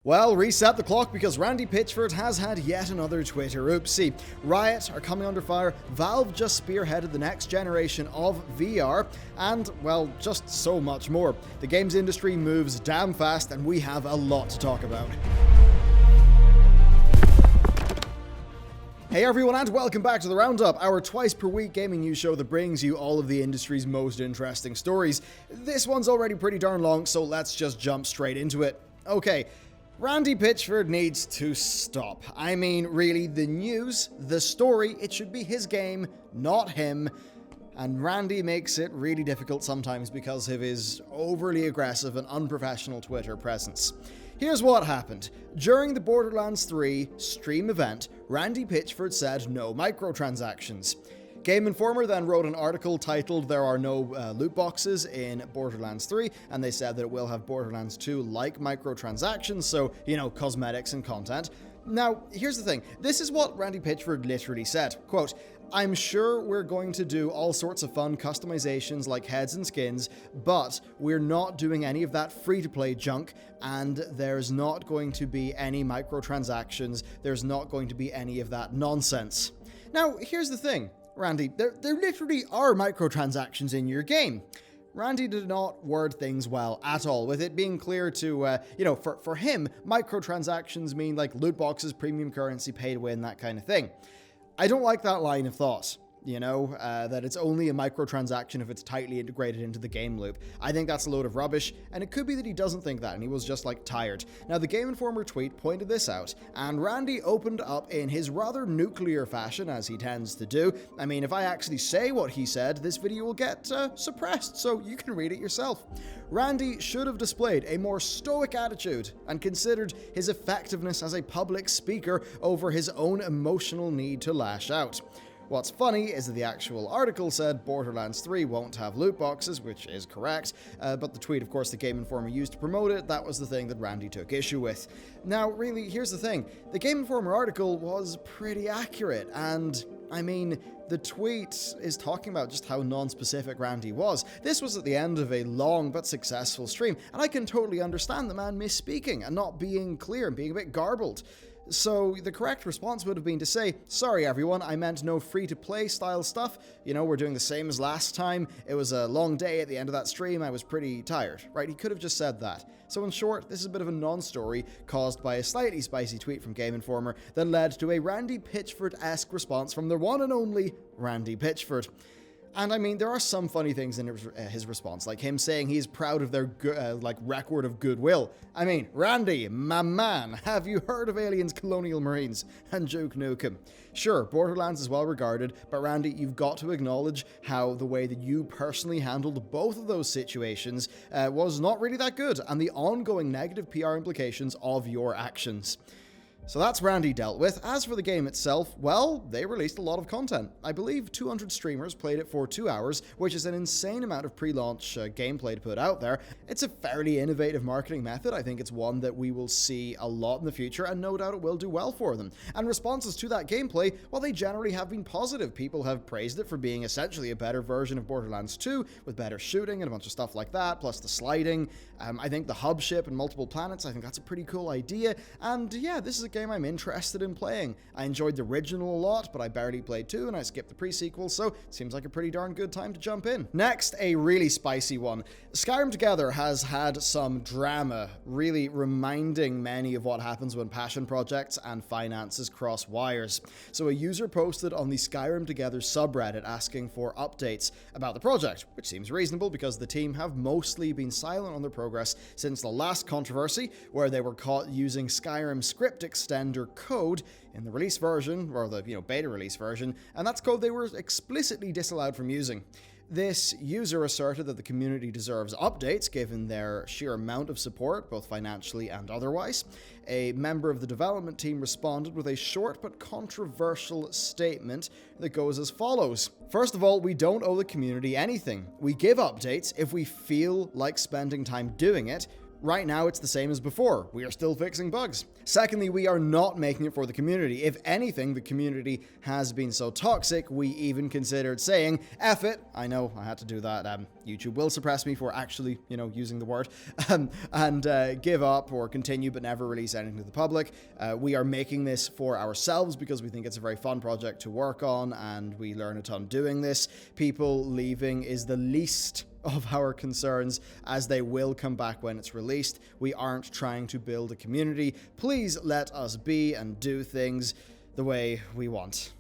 Well, reset the clock because Randy Pitchford has had yet another Twitter oopsie. Riot are coming under fire, Valve just spearheaded the next generation of VR, and, well, just so much more. The games industry moves damn fast and we have a lot to talk about. Hey everyone, and welcome back to The Roundup, our twice per week gaming news show that brings you all of the industry's most interesting stories. This one's already pretty darn long, so let's just jump straight into it. Okay. Randy Pitchford needs to stop. I mean, really, the news, the story, it should be his game, not him. And Randy makes it really difficult sometimes because of his overly aggressive and unprofessional Twitter presence. Here's what happened. During the Borderlands 3 stream event, Randy Pitchford said no microtransactions. Game Informer then wrote an article titled "There are no loot boxes in Borderlands 3," and they said that it will have Borderlands 2-like microtransactions, so, you know, cosmetics and content. Now, here's the thing. This is what Randy Pitchford literally said. Quote, "I'm sure we're going to do all sorts of fun customizations like heads and skins, but we're not doing any of that free-to-play junk, and there's not going to be any microtransactions, there's not going to be any of that nonsense." Now, here's the thing. Randy, there literally are microtransactions in your game. Randy did not word things well at all, with it being clear to, for him, microtransactions mean like loot boxes, premium currency, pay to win, that kind of thing. I don't like that line of thought. That it's only a microtransaction if it's tightly integrated into the game loop. I think that's a load of rubbish, and it could be that he doesn't think that, and he was just, tired. Now, the Game Informer tweet pointed this out, and Randy opened up in his rather nuclear fashion, as he tends to do. I mean, if I actually say what he said, this video will get suppressed, so you can read it yourself. Randy should have displayed a more stoic attitude and considered his effectiveness as a public speaker over his own emotional need to lash out. What's funny is that the actual article said Borderlands 3 won't have loot boxes, which is correct, but the tweet, of course, the Game Informer used to promote it, that was the thing that Randy took issue with. Now, really, here's the thing. The Game Informer article was pretty accurate, and, I mean, the tweet is talking about just how non-specific Randy was. This was at the end of a long but successful stream, and I can totally understand the man misspeaking and not being clear and being a bit garbled. So the correct response would have been to say, "Sorry everyone, I meant no free-to-play style stuff. We're doing the same as last time. It was a long day at the end of that stream. I was pretty tired." Right? He could have just said that. So in short, this is a bit of a non-story caused by a slightly spicy tweet from Game Informer that led to a Randy Pitchford-esque response from the one and only Randy Pitchford. And I mean, there are some funny things in his response, like him saying he's proud of their record of goodwill. I mean, Randy, my man, have you heard of Aliens, Colonial Marines, and Duke Nukem? Sure, Borderlands is well regarded, but Randy, you've got to acknowledge how the way that you personally handled both of those situations was not really that good, and the ongoing negative PR implications of your actions. So that's Randy dealt with. As for the game itself, well, they released a lot of content. I believe 200 streamers played it for 2 hours, which is an insane amount of pre-launch gameplay to put out there. It's a fairly innovative marketing method. I think it's one that we will see a lot in the future, and no doubt it will do well for them. And responses to that gameplay, well, they generally have been positive. People have praised it for being essentially a better version of Borderlands 2, with better shooting and a bunch of stuff like that, plus the sliding. I think the hub ship and multiple planets, I think that's a pretty cool idea. And yeah, this is a game I'm interested in playing. I enjoyed the original a lot, but I barely played 2 and I skipped the pre-sequel, so it seems like a pretty darn good time to jump in. Next, a really spicy one. Skyrim Together has had some drama, really reminding many of what happens when passion projects and finances cross wires. So a user posted on the Skyrim Together subreddit asking for updates about the project, which seems reasonable because the team have mostly been silent on their progress since the last controversy, where they were caught using Skyrim script extender code in the release version, or the beta release version, and that's code they were explicitly disallowed from using. This user asserted that the community deserves updates given their sheer amount of support, both financially and otherwise. A member of the development team responded with a short but controversial statement that goes as follows. "First of all, we don't owe the community anything. We give updates if we feel like spending time doing it. Right now, it's the same as before. We are still fixing bugs. Secondly, we are not making it for the community. If anything, the community has been so toxic, we even considered saying, F it. I know, I had to do that. YouTube will suppress me for actually, using the word. And give up or continue but never release anything to the public. We are making this for ourselves because we think it's a very fun project to work on and we learn a ton doing this. People leaving is the least of our concerns, as they will come back when it's released. We aren't trying to build a community. Please let us be and do things the way we want.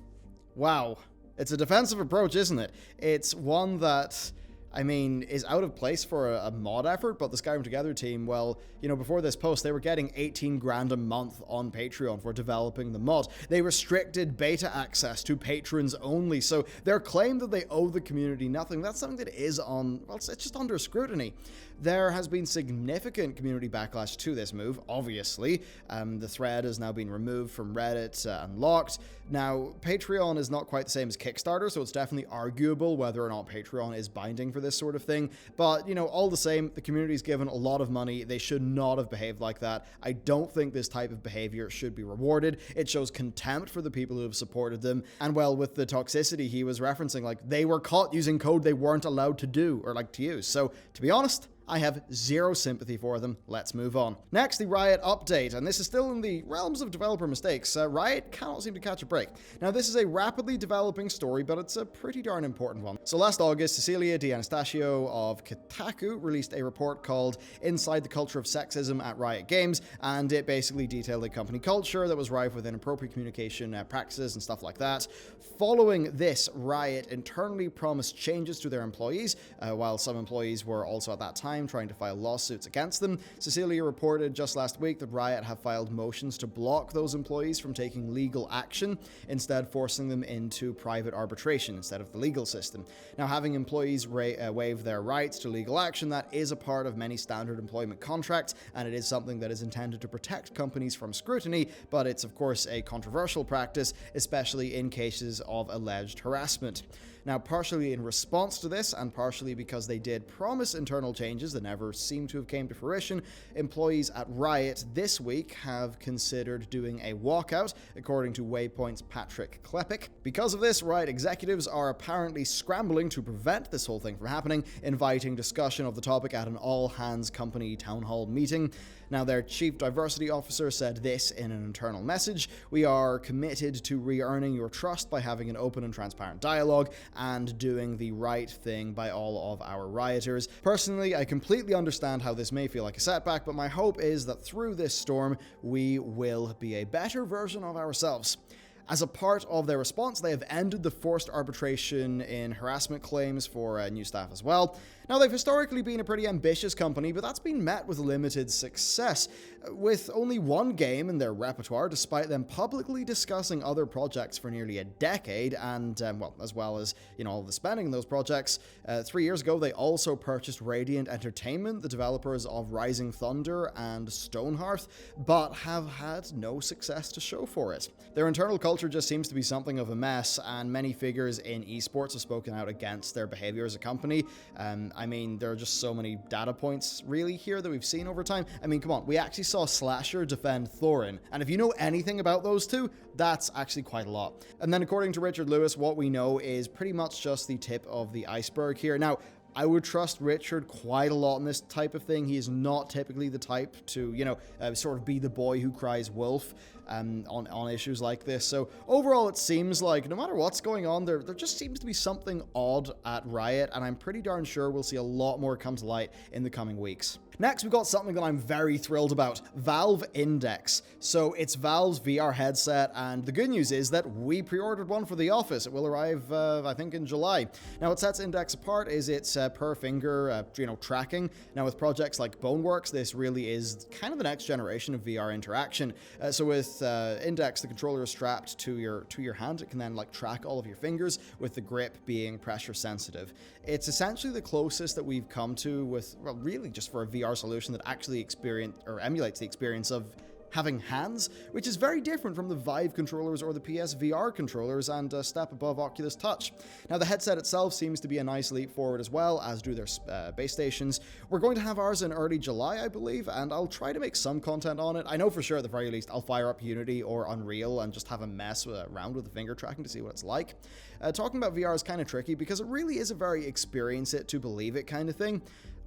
Wow. It's a defensive approach, isn't it? It's one that, is out of place for a mod effort, but the Skyrim Together team, well, before this post, they were getting 18 grand a month on Patreon for developing the mod. They restricted beta access to patrons only, so their claim that they owe the community nothing, that's something that is it's just under scrutiny. There has been significant community backlash to this move, obviously. The thread has now been removed from Reddit and locked. Now, Patreon is not quite the same as Kickstarter, so it's definitely arguable whether or not Patreon is binding for this sort of thing. But, all the same, the community's given a lot of money. They should not have behaved like that. I don't think this type of behavior should be rewarded. It shows contempt for the people who have supported them. And, well, with the toxicity he was referencing, they were caught using code they weren't allowed to do or to use. So, to be honest, I have zero sympathy for them. Let's move on. Next, the Riot update, and this is still in the realms of developer mistakes. Riot cannot seem to catch a break. Now, this is a rapidly developing story, but it's a pretty darn important one. So last August, Cecilia D'Anastasio of Kotaku released a report called Inside the Culture of Sexism at Riot Games, and it basically detailed a company culture that was rife with inappropriate communication practices and stuff like that. Following this, Riot internally promised changes to their employees, while some employees were also at that time trying to file lawsuits against them. Cecilia reported just last week that Riot have filed motions to block those employees from taking legal action, instead forcing them into private arbitration instead of the legal system. Now, having employees waive their rights to legal action, that is a part of many standard employment contracts, and it is something that is intended to protect companies from scrutiny, but it's of course a controversial practice, especially in cases of alleged harassment. Now, partially in response to this, and partially because they did promise internal changes that never seem to have came to fruition, employees at Riot this week have considered doing a walkout, according to Waypoint's Patrick Klepek. Because of this, Riot executives are apparently scrambling to prevent this whole thing from happening, inviting discussion of the topic at an all-hands company town hall meeting. Now, their chief diversity officer said this in an internal message: "We are committed to re-earning your trust by having an open and transparent dialogue and doing the right thing by all of our rioters. Personally, I completely understand how this may feel like a setback, but my hope is that through this storm, we will be a better version of ourselves." As a part of their response, they have ended the forced arbitration in harassment claims for new staff as well. Now, they've historically been a pretty ambitious company, but that's been met with limited success, with only one game in their repertoire, despite them publicly discussing other projects for nearly a decade, and, as well as, all the spending in those projects. 3 years ago, they also purchased Radiant Entertainment, the developers of Rising Thunder and Stonehearth, but have had no success to show for it. Their internal culture just seems to be something of a mess, and many figures in esports have spoken out against their behavior as a company. There are just so many data points really here that we've seen over time. Come on, we actually saw Slasher defend Thorin, and if you know anything about those two, that's actually quite a lot. And then according to Richard Lewis, what we know is pretty much just the tip of the iceberg here. Now, I would trust Richard quite a lot in this type of thing. He is not typically the type to, sort of be the boy who cries wolf on issues like this. So overall, it seems like no matter what's going on, there just seems to be something odd at Riot, and I'm pretty darn sure we'll see a lot more come to light in the coming weeks. Next, we've got something that I'm very thrilled about: Valve Index. So it's Valve's VR headset, and the good news is that we pre-ordered one for the office. It will arrive, I think, in July. Now, what sets Index apart is its per finger, tracking. Now, with projects like Boneworks, this really is kind of the next generation of VR interaction. So with Index, the controller is strapped to your hand. It can then track all of your fingers, with the grip being pressure sensitive. It's essentially the closest that we've come to with, really just for a VR solution that actually emulates the experience of having hands, which is very different from the Vive controllers or the PS VR controllers, and a step above Oculus Touch. Now, the headset itself seems to be a nice leap forward as well, as do their base stations. We're going to have ours in early July, I believe, and I'll try to make some content on it. I know for sure at the very least I'll fire up Unity or Unreal and just have a mess around with the finger tracking to see what it's like. Talking about VR is kind of tricky because it really is a very experience it to believe it kind of thing.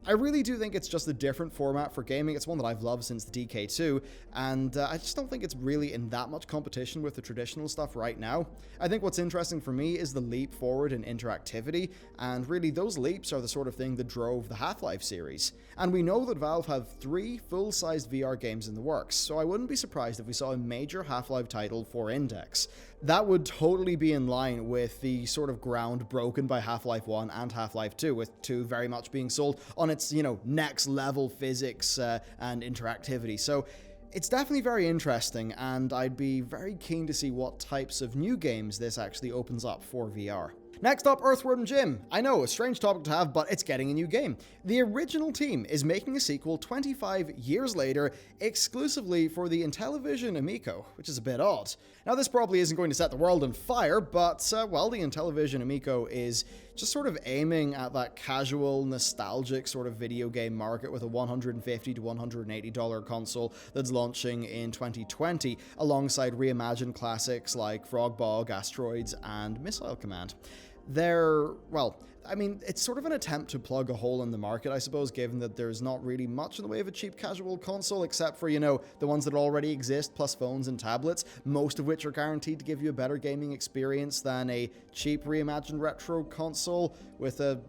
I really do think it's just a different format for gaming. It's one that I've loved since the DK2, and I just don't think it's really in that much competition with the traditional stuff right now. I think what's interesting for me is the leap forward in interactivity, and really those leaps are the sort of thing that drove the Half-Life series. And we know that Valve have 3 full-sized VR games in the works, so I wouldn't be surprised if we saw a major Half-Life title for Index. That would totally be in line with the sort of ground broken by Half-Life 1 and Half-Life 2, with 2 very much being sold on its, next level physics and interactivity. So it's definitely very interesting, and I'd be very keen to see what types of new games this actually opens up for VR. Next up, Earthworm Jim. I know, a strange topic to have, but it's getting a new game. The original team is making a sequel 25 years later, exclusively for the Intellivision Amico, which is a bit odd. Now, this probably isn't going to set the world on fire, but, the Intellivision Amico is just sort of aiming at that casual, nostalgic sort of video game market with a $150 to $180 console that's launching in 2020, alongside reimagined classics like Frog Bog, Asteroids, and Missile Command. It's sort of an attempt to plug a hole in the market, I suppose, given that there's not really much in the way of a cheap casual console, except for, the ones that already exist, plus phones and tablets, most of which are guaranteed to give you a better gaming experience than a cheap reimagined retro console with a,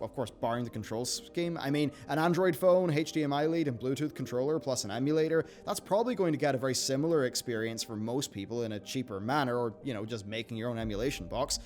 of course, barring the control scheme. I mean, an Android phone, HDMI lead, and Bluetooth controller, plus an emulator, that's probably going to get a very similar experience for most people in a cheaper manner, or, just making your own emulation box.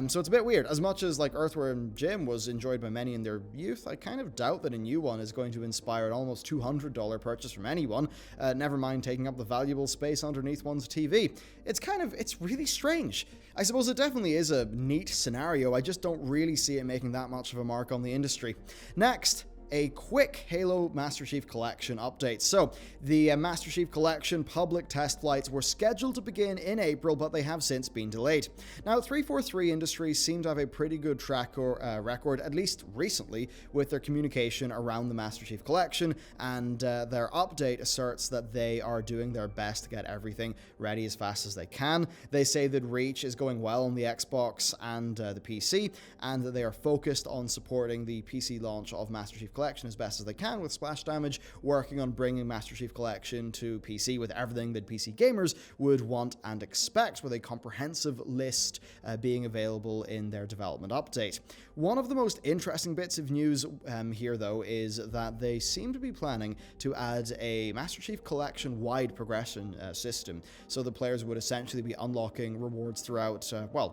So it's a bit weird. As much as Earthworm Jim was enjoyed by many in their youth, I kind of doubt that a new one is going to inspire an almost $200 purchase from anyone, never mind taking up the valuable space underneath one's TV. It's really strange. I suppose it definitely is a neat scenario, I just don't really see it making that much of a mark on the industry. Next, a quick Halo Master Chief Collection update. So, the Master Chief Collection public test flights were scheduled to begin in April, but they have since been delayed. Now, 343 Industries seem to have a pretty good record, at least recently, with their communication around the Master Chief Collection, and their update asserts that they are doing their best to get everything ready as fast as they can. They say that Reach is going well on the Xbox and the PC, and that they are focused on supporting the PC launch of Master Chief Collection as best as they can, with Splash Damage working on bringing Master Chief Collection to PC with everything that PC gamers would want and expect, with a comprehensive list being available in their development update. One of the most interesting bits of news here, though, is that they seem to be planning to add a Master Chief Collection wide progression system, so the players would essentially be unlocking rewards throughout,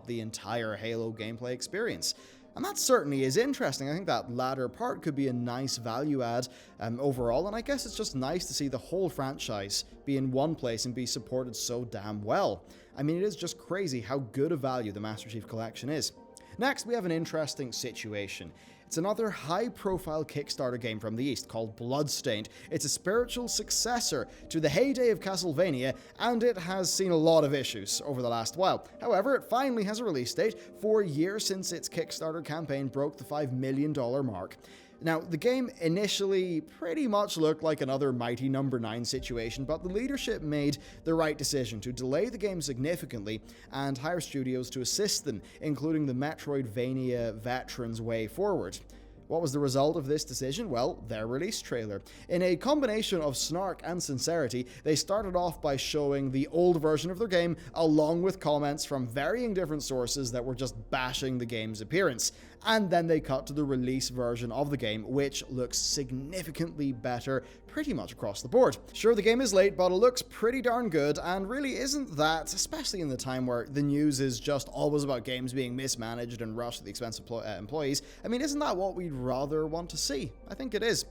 the entire Halo gameplay experience. And that certainly is interesting. I think that latter part could be a nice value add overall, and I guess it's just nice to see the whole franchise be in one place and be supported so damn well. I mean, it is just crazy how good a value the Master Chief Collection is. Next, we have an interesting situation. It's another high-profile Kickstarter game from the East called Bloodstained. It's a spiritual successor to the heyday of Castlevania, and it has seen a lot of issues over the last while. However, it finally has a release date 4 years since its Kickstarter campaign broke the $5 million mark. Now, the game initially pretty much looked like another Mighty No. 9 situation, but the leadership made the right decision to delay the game significantly and hire studios to assist them, including the Metroidvania veterans' way forward. What was the result of this decision? Well, their release trailer. In a combination of snark and sincerity, they started off by showing the old version of their game, along with comments from varying different sources that were just bashing the game's appearance. And then they cut to the release version of the game, which looks significantly better pretty much across the board. Sure, the game is late, but it looks pretty darn good, and really isn't that, especially in the time where the news is just always about games being mismanaged and rushed at the expense of employees. I mean, isn't that what we'd rather want to see? I think it is.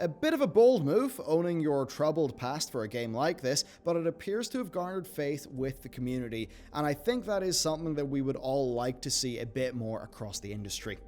A bit of a bold move, owning your troubled past for a game like this, but it appears to have garnered faith with the community, and I think that is something that we would all like to see a bit more across the industry.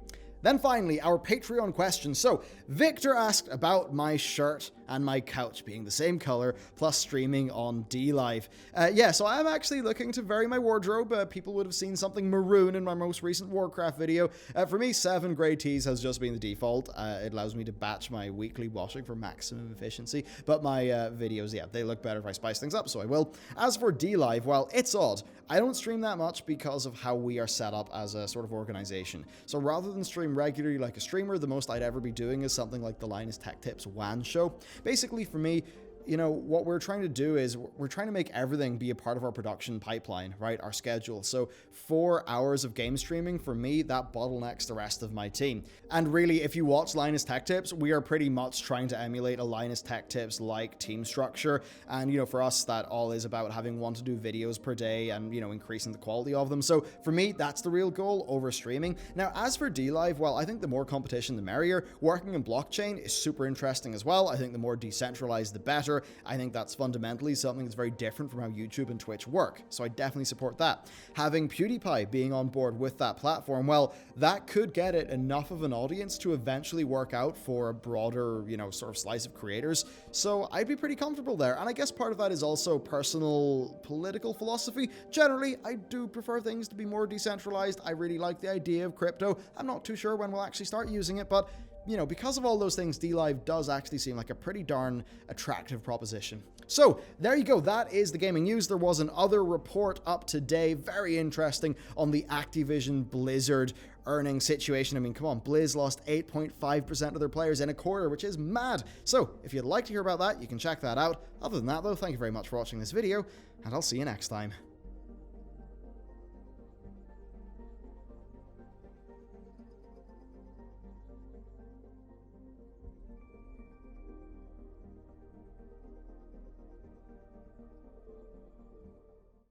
Then finally, our Patreon question. So, Victor asked about my shirt and my couch being the same color, plus streaming on DLive. Yeah, so I'm actually looking to vary my wardrobe. People would have seen something maroon in my most recent Warcraft video. For me, 7 grey tees has just been the default. It allows me to batch my weekly washing for maximum efficiency, but my videos, yeah, they look better if I spice things up, so I will. As for DLive, well, it's odd. I don't stream that much because of how we are set up as a sort of organization. So rather than stream regularly like a streamer, the most I'd ever be doing is something like the Linus Tech Tips WAN show. Basically, for me, you know, what we're trying to do is we're trying to make everything be a part of our production pipeline, right? Our schedule. So 4 hours of game streaming, for me, that bottlenecks the rest of my team. And really, if you watch Linus Tech Tips, we are pretty much trying to emulate a Linus Tech Tips like team structure. And, you know, for us, that all is about having 1 to 2 videos per day and, you know, increasing the quality of them. So for me, that's the real goal over streaming. Now, as for DLive, well, I think the more competition, the merrier. Working in blockchain is super interesting as well. I think the more decentralized, the better. I think that's fundamentally something that's very different from how YouTube and Twitch work, so I definitely support that. Having PewDiePie being on board with that platform, well, that could get it enough of an audience to eventually work out for a broader, you know, sort of slice of creators, so I'd be pretty comfortable there. And I guess part of that is also personal political philosophy. Generally, I do prefer things to be more decentralized. I really like the idea of crypto. I'm not too sure when we'll actually start using it, but you know, because of all those things, DLive does actually seem like a pretty darn attractive proposition. So there you go, that is the gaming news. There was another report up today, very interesting, on the Activision Blizzard earnings situation. I mean, come on, Blizz lost 8.5% of their players in a quarter, which is mad. So if you'd like to hear about that, you can check that out. Other than that though, thank you very much for watching this video, and I'll see you next time.